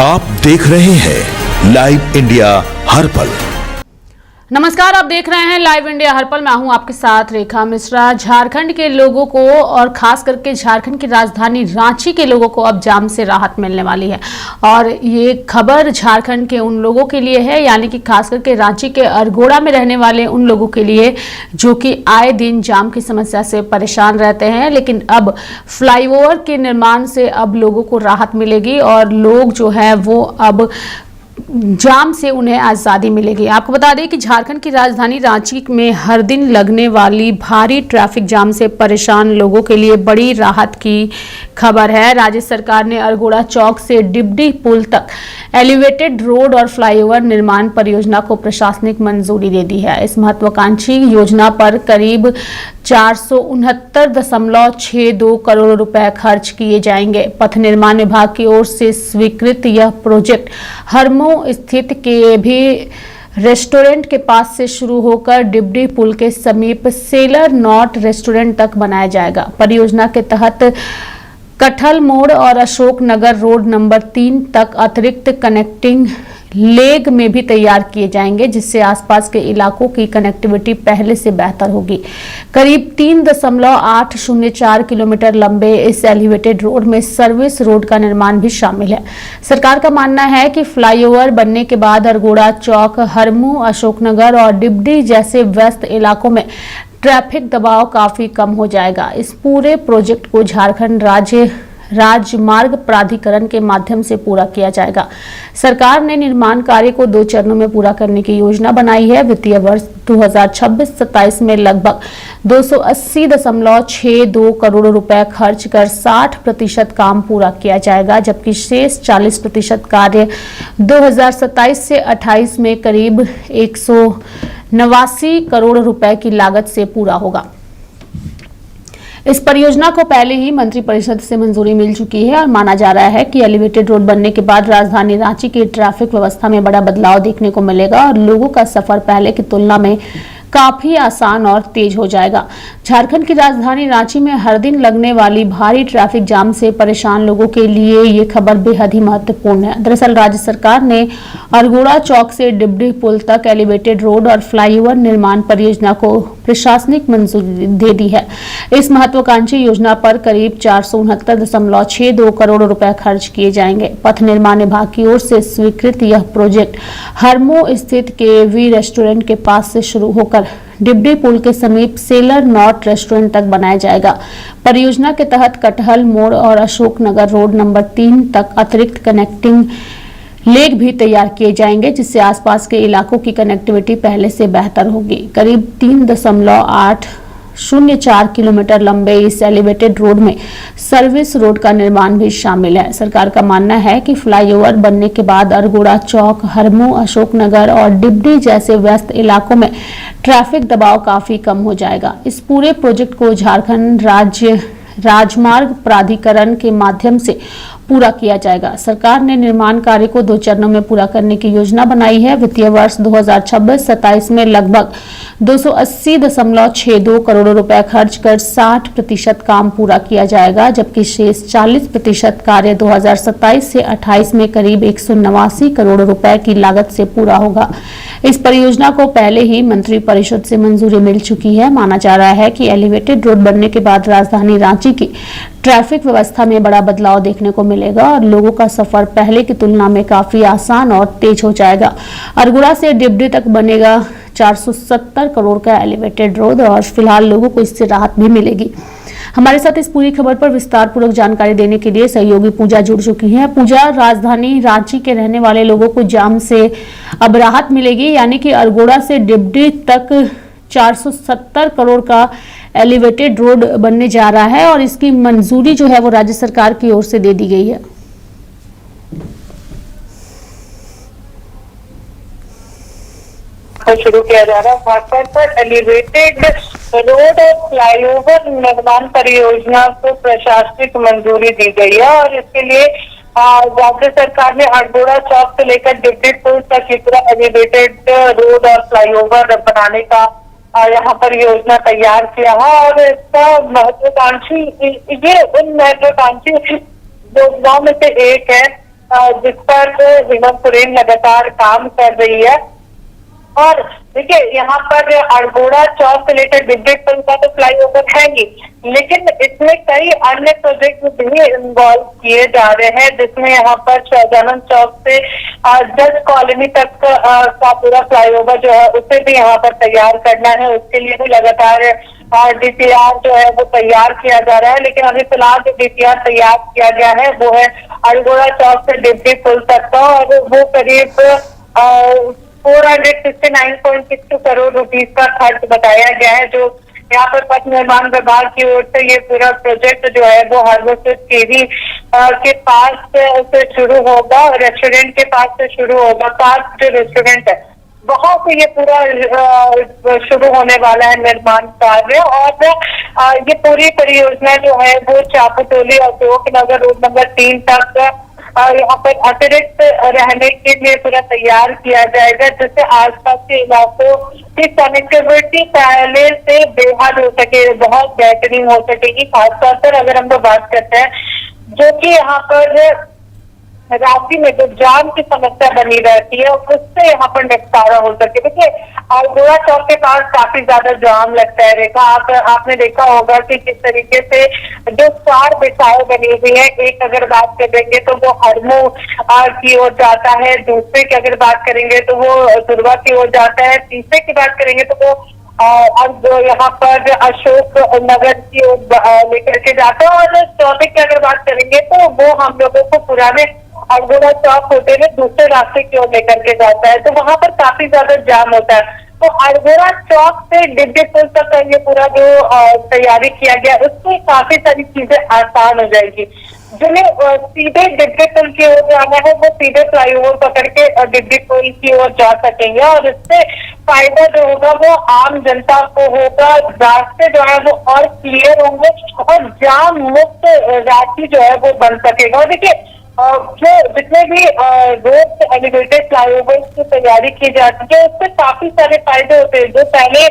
आप देख रहे हैं लाइव इंडिया हर पल। नमस्कार, आप देख रहे हैं लाइव इंडिया हर पल। मैं हूं आपके साथ रेखा मिश्रा। झारखंड के लोगों को और खास करके झारखंड की राजधानी रांची के लोगों को अब जाम से राहत मिलने वाली है और ये खबर झारखंड के उन लोगों के लिए है, यानी कि खास करके रांची के अरगोड़ा में रहने वाले उन लोगों के लिए जो कि आए दिन जाम की समस्या से परेशान रहते हैं। लेकिन अब फ्लाईओवर के निर्माण से अब लोगों को राहत मिलेगी और लोग जो है वो अब जाम से उन्हें आज़ादी मिलेगी। आपको बता दें कि झारखंड की राजधानी रांची में हर दिन लगने वाली भारी ट्रैफिक जाम से परेशान लोगों के लिए बड़ी राहत की खबर है। राज्य सरकार ने अरगोड़ा चौक से डिबडी पुल तक एलिवेटेड रोड और फ्लाईओवर निर्माण परियोजना को प्रशासनिक मंजूरी दे दी है। इस महत्वाकांक्षी योजना पर करीब 469.62 करोड़ रुपए खर्च किए जाएंगे। पथ निर्माण विभाग की ओर से स्वीकृत यह प्रोजेक्ट हरमो स्थित के भी रेस्टोरेंट के पास से शुरू होकर डिबडी पुल के समीप सेलर नॉट रेस्टोरेंट तक बनाया जाएगा। परियोजना के तहत कटहल मोड़ और अशोक नगर रोड नंबर 3 तक अतिरिक्त कनेक्टिंग लेग में भी तैयार किए जाएंगे, जिससे आसपास के इलाकों की कनेक्टिविटी पहले से बेहतर होगी। करीब 3.804 किलोमीटर लंबे इस एलिवेटेड रोड में सर्विस रोड का निर्माण भी शामिल है। सरकार का मानना है कि फ्लाईओवर बनने के बाद अरगोड़ा चौक, हरमू, अशोकनगर और डिबडी जैसे व्यस्त इलाकों में ट्रैफिक दबाव काफी कम हो जाएगा। इस पूरे प्रोजेक्ट को झारखंड राज्य राजमार्ग प्राधिकरण के माध्यम से पूरा किया जाएगा। सरकार ने निर्माण कार्य को 2 चरणों में पूरा करने की योजना बनाई है। वित्तीय वर्ष 2026-27 में लगभग 280.62 करोड़ रुपए खर्च कर 60% काम पूरा किया जाएगा, जबकि शेष 40% कार्य 2027 से 28 में करीब 189 करोड़ रुपए की लागत से पूरा होगा। इस परियोजना को पहले ही मंत्रिपरिषद से मंजूरी मिल चुकी है और माना जा रहा है कि एलिवेटेड रोड बनने के बाद राजधानी रांची की ट्रैफिक व्यवस्था में बड़ा बदलाव देखने को मिलेगा और लोगों का सफर पहले की तुलना में काफी आसान और तेज हो जाएगा। झारखंड की राजधानी रांची में हर दिन लगने वाली भारी ट्रैफिक जाम से परेशान लोगों के लिए ये खबर बेहद ही महत्वपूर्ण है। दरअसल राज्य सरकार ने अरगोड़ा चौक से डिबडी पुल तक एलिवेटेड रोड और फ्लाईओवर निर्माण परियोजना को प्रशासनिक मंजूरी दे दी है। इस महत्वाकांक्षी योजना पर करीब 469.62 करोड़ रुपए खर्च किए जाएंगे। पथ निर्माण विभाग की ओर से स्वीकृत यह प्रोजेक्ट हरमो स्थित केवी रेस्टोरेंट के पास से शुरू होकर डिबडी पुल के समीप सेलर नॉट रेस्टोरेंट तक बनाया जाएगा। परियोजना के तहत कटहल मोड़ और अशोक नगर रोड नंबर 3 तक अतिरिक्त कनेक्टिंग लेग भी तैयार किए जाएंगे, जिससे आसपास के इलाकों की कनेक्टिविटी पहले से बेहतर होगी। करीब 3.804 किलोमीटर लंबे इस एलिवेटेड रोड में सर्विस रोड का निर्माण भी शामिल है। सरकार का मानना है कि फ्लाईओवर बनने के बाद अरगोड़ा चौक, हरमू, अशोकनगर और डिबडी जैसे व्यस्त इलाकों में ट्रैफिक दबाव काफी कम हो जाएगा। इस पूरे प्रोजेक्ट को झारखंड राज्य राजमार्ग प्राधिकरण के माध्यम से पूरा किया जाएगा। सरकार ने निर्माण कार्य को 2 चरणों में पूरा करने की योजना बनाई है। वित्तीय वर्ष 2026-27 में लगभग 280.62 करोड़ रुपए खर्च कर 60% काम पूरा किया जाएगा, जबकि शेष 40% कार्य 2027 से 28 में करीब 189 करोड़ रुपए की लागत से पूरा होगा। इस परियोजना को पहले ही मंत्रिपरिषद से मंजूरी मिल चुकी है। माना जा रहा है कि एलिवेटेड रोड बनने के बाद राजधानी रांची की ट्रैफिक व्यवस्था में बड़ा बदलाव देखने को मिलेगा और लोगों का सफर पहले की तुलना में काफी आसान और तेज हो जाएगा। अरगोड़ा से डिबडी तक बनेगा 470 करोड़ का एलिवेटेड रोड और फिलहाल लोगों को इससे राहत भी मिलेगी। हमारे साथ इस पूरी खबर पर विस्तार पूर्वक जानकारी देने के लिए सहयोगी पूजा जुड़ चुकी है। पूजा, राजधानी रांची के रहने वाले लोगों को जाम से अब राहत मिलेगी, यानी कि अरगोड़ा से डिबडी तक 470 करोड़ का एलिवेटेड रोड बनने जा रहा है और इसकी मंजूरी जो है वो राज्य सरकार की ओर से दे दी गई है। शुरू किया जा रहा है खासतौर पर एलिवेटेड रोड और फ्लाईओवर निर्माण परियोजना को प्रशासनिक मंजूरी दी गई है और इसके लिए राज्य सरकार ने अरगोड़ा चौक से लेकर डिबडी पुल तक पूरा एलिवेटेड रोड और फ्लाईओवर बनाने का यहाँ पर योजना तैयार किया है और इसका महत्वाकांक्षी ये उन महत्वाकांक्षी योजनाओं में से एक है जिस पर हेमंत सोरेन लगातार काम कर रही है। और देखिए, यहाँ पर अड़गोड़ा चौक से लेकर डिब्बे पुल का तो फ्लाईओवर है ही, लेकिन इसमें कई अन्य प्रोजेक्ट भी इन्वॉल्व किए जा रहे हैं, जिसमें यहाँ पर शाहजानंद चौक से जज कॉलोनी तक का पूरा फ्लाईओवर जो है उसे भी यहाँ पर तैयार करना है। उसके लिए भी लगातार डीपीआर जो है वो तैयार किया जा रहा है, लेकिन अभी फिलहाल जो डीपीआर तैयार किया गया है वो है अड़गोड़ा चौक से डिब्बे पुल तक का, और वो करीब 469.62 करोड़ रुपीस का खर्च बताया गया है, जो यहाँ पर पथ निर्माण विभाग की ओर से ये पूरा प्रोजेक्ट जो है वो हार्बोर केवी के पास से शुरू होगा, रेस्टोरेंट के पास से शुरू होगा। पास जो रेस्टोरेंट है वहां से ये पूरा शुरू होने वाला है निर्माण कार्य। और ये पूरी परियोजना जो है वो चापूटोली अशोक नगर रोड नंबर 3 तक यहाँ पर अतिरिक्त रहने के लिए पूरा तैयार किया जाएगा, जिससे आसपास के इलाकों की कनेक्टिविटी पहले से बेहद हो सके, बहुत बेहतरीन हो सकेगी। खासतौर पर अगर हम लोग बात करते हैं जो कि यहाँ पर रांची में जो जाम की समस्या बनी रहती है उससे यहाँ पर निपटारा हो सके। देखिए, अड़गोड़ा चौक के पास काफी ज्यादा जाम लगता है। रेखा, आपने देखा होगा कि किस तरीके से जो 4 दिशाएं बनी हुई है, एक अगर बात करेंगे तो वो हरमू की ओर जाता है, दूसरे की अगर बात करेंगे तो वो दुर्गा की ओर जाता है, तीसरे की बात करेंगे तो वो अब यहाँ पर अशोक नगर की ओर लेकर के जाता है, और चौथे की अगर बात करेंगे तो वो हम लोगों को पुराने अड़गोड़ा चौक होते हुए दूसरे रास्ते की ओर लेकर के जाता है, तो वहां पर काफी ज्यादा जाम होता है। तो अड़गोड़ा चौक से डिब्बे पुल तक का ये पूरा जो तैयारी किया गया उससे काफी सारी चीजें आसान हो जाएगी। जिन्हें सीधे डिब्बे पुल की ओर जाना है वो सीधे फ्लाईओवर पकड़ के डिब्बे पुल की ओर जा सकेंगे, और इससे फायदा जो होगा वो आम जनता को होगा। रास्ते जो है वो और क्लियर होंगे और जाम मुक्त रांची जो है वो बन सकेगा। और देखिए, जो जितने भी रोड एलिवेटेड फ्लाईओवर की तैयारी की जाती है उससे काफी सारे फायदे होते हैं। जो पहले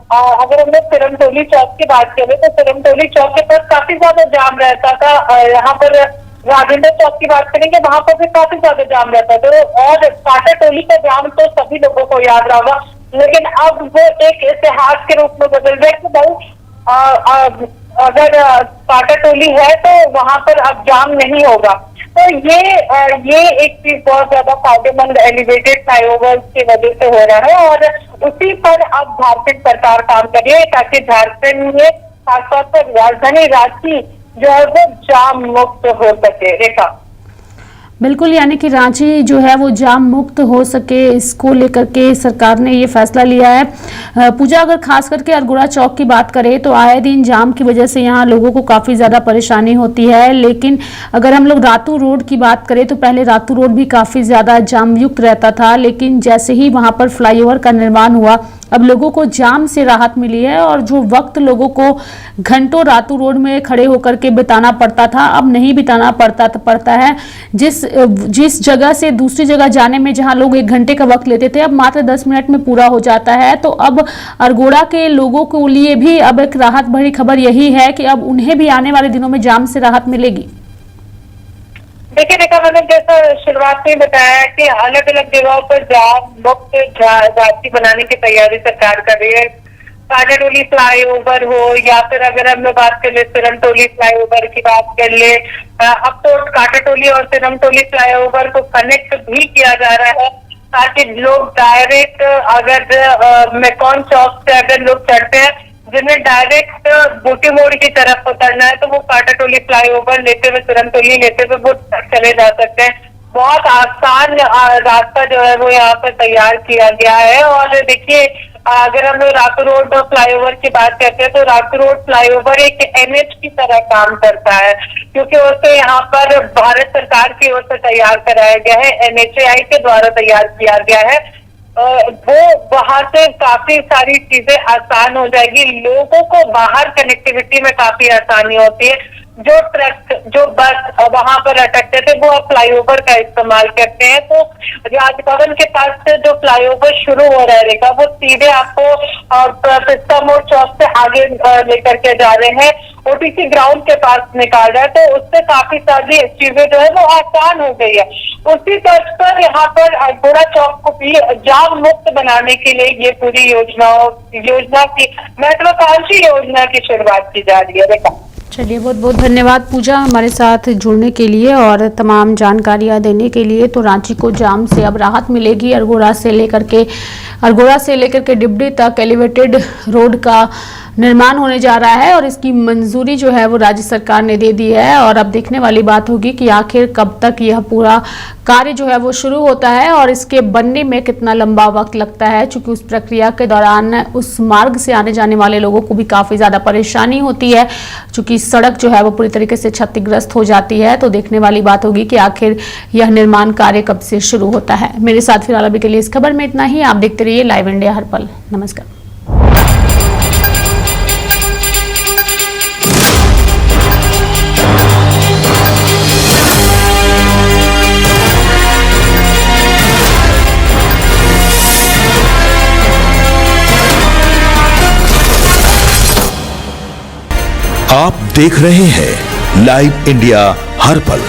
अगर हम लोग सिरमटोली चौक की बात करें तो सिरमटोली चौक के पास काफी ज्यादा जाम रहता था। यहाँ पर राजेंद्र चौक की बात करेंगे वहां पर भी काफी ज्यादा जाम रहता था, और कांटाटोली का जाम तो सभी लोगों को याद रहा, लेकिन अब वो एक इतिहास के रूप में बदल गया कि भाई अगर कांटाटोली है तो वहां पर अब जाम नहीं होगा। तो ये एक चीज बहुत ज्यादा फायदेमंद एलिवेटेड फ्लाईओवर की वजह से हो रहा है, और उसी पर अब झारखंड सरकार काम कर रही है ताकि झारखंड में खासतौर पर राजधानी रांची जो है वो जाम मुक्त हो सके। रेखा, बिल्कुल, यानी कि रांची जो है वो जाम मुक्त हो सके, इसको लेकर के सरकार ने ये फैसला लिया है। पूजा, अगर खास करके अड़गोड़ा चौक की बात करें तो आए दिन जाम की वजह से यहाँ लोगों को काफ़ी ज़्यादा परेशानी होती है, लेकिन अगर हम लोग रातू रोड की बात करें तो पहले रातू रोड भी काफ़ी ज़्यादा जाम युक्त रहता था, लेकिन जैसे ही वहाँ पर फ्लाईओवर का निर्माण हुआ अब लोगों को जाम से राहत मिली है, और जो वक्त लोगों को घंटों रातू रोड में खड़े होकर के बिताना पड़ता था अब नहीं बिताना पड़ता है। जिस जगह से दूसरी जगह जाने में जहां लोग 1 घंटे का वक्त लेते थे अब मात्र 10 मिनट में पूरा हो जाता है। तो अब अड़गोड़ा के लोगों के लिए भी अब एक राहत भरी खबर यही है कि अब उन्हें भी आने वाले दिनों में जाम से राहत मिलेगी। देखिए रेखा, मैंने जैसा शुरुआत में बताया कि अलग अलग जगहों पर जाम मुक्त रांची बनाने की तैयारी सरकार कर रही है। कांटाटोली फ्लाईओवर हो या फिर अगर हम लोग बात कर ले सिरमटोली फ्लाईओवर की बात कर ले, अब तो कांटाटोली और सिरमटोली फ्लाईओवर को कनेक्ट भी किया जा रहा है ताकि लोग डायरेक्ट अगर मेकॉन चौक से अगर लोग चढ़ते हैं जिन्हें डायरेक्ट बूटी मोड़ की तरफ उतरना है तो वो कांटाटोली फ्लाईओवर लेते हुए सिरमटोली लेते हुए वो चले जा सकते हैं। बहुत आसान रास्ता जो है वो यहाँ पर तैयार किया गया है। और देखिए, अगर हम लोग रातू रोड फ्लाईओवर की बात करते हैं तो रातू रोड फ्लाईओवर एक NH की तरह काम करता है, क्योंकि उसे यहाँ पर भारत सरकार की ओर से तैयार कराया गया है, NHAI के द्वारा तैयार किया गया है। वो वहां से काफी सारी चीजें आसान हो जाएगी, लोगों को बाहर कनेक्टिविटी में काफी आसानी होती है। जो ट्रक जो बस वहां पर अटकते थे वो अब फ्लाईओवर का इस्तेमाल करते हैं। तो राजभवन के पास से जो फ्लाईओवर शुरू हो रहेगा वो सीधे आपको पिस्ता मोड़ चौक से आगे लेकर के जा रहे हैं, ओटीसी ग्राउंड के पास निकाल रहा है। तो उससे काफी सारी चीजें जो है वो आसान हो गई है। उसी तर्ज पर यहाँ पर अल्मोड़ा चौक को भी जाम मुक्त बनाने के लिए ये पूरी योजना की महत्वाकांक्षी योजना की शुरुआत की जा रही है। देखा, चलिए, बहुत बहुत धन्यवाद पूजा हमारे साथ जुड़ने के लिए और तमाम जानकारियां देने के लिए। तो रांची को जाम से अब राहत मिलेगी। अरगोड़ा से लेकर के डिबडी तक एलिवेटेड रोड का निर्माण होने जा रहा है और इसकी मंजूरी जो है वो राज्य सरकार ने दे दी है। और अब देखने वाली बात होगी कि आखिर कब तक यह पूरा कार्य जो है वो शुरू होता है और इसके बनने में कितना लंबा वक्त लगता है, क्योंकि उस प्रक्रिया के दौरान उस मार्ग से आने जाने वाले लोगों को भी काफ़ी ज़्यादा परेशानी होती है, क्योंकि सड़क जो है वो पूरी तरीके से क्षतिग्रस्त हो जाती है। तो देखने वाली बात होगी कि आखिर यह निर्माण कार्य कब से शुरू होता है। मेरे साथ फिलहाल अभी के लिए इस खबर में इतना ही। आप देखते रहिए लाइव इंडिया हर पल। नमस्कार। आप देख रहे हैं लाइव इंडिया हर पल।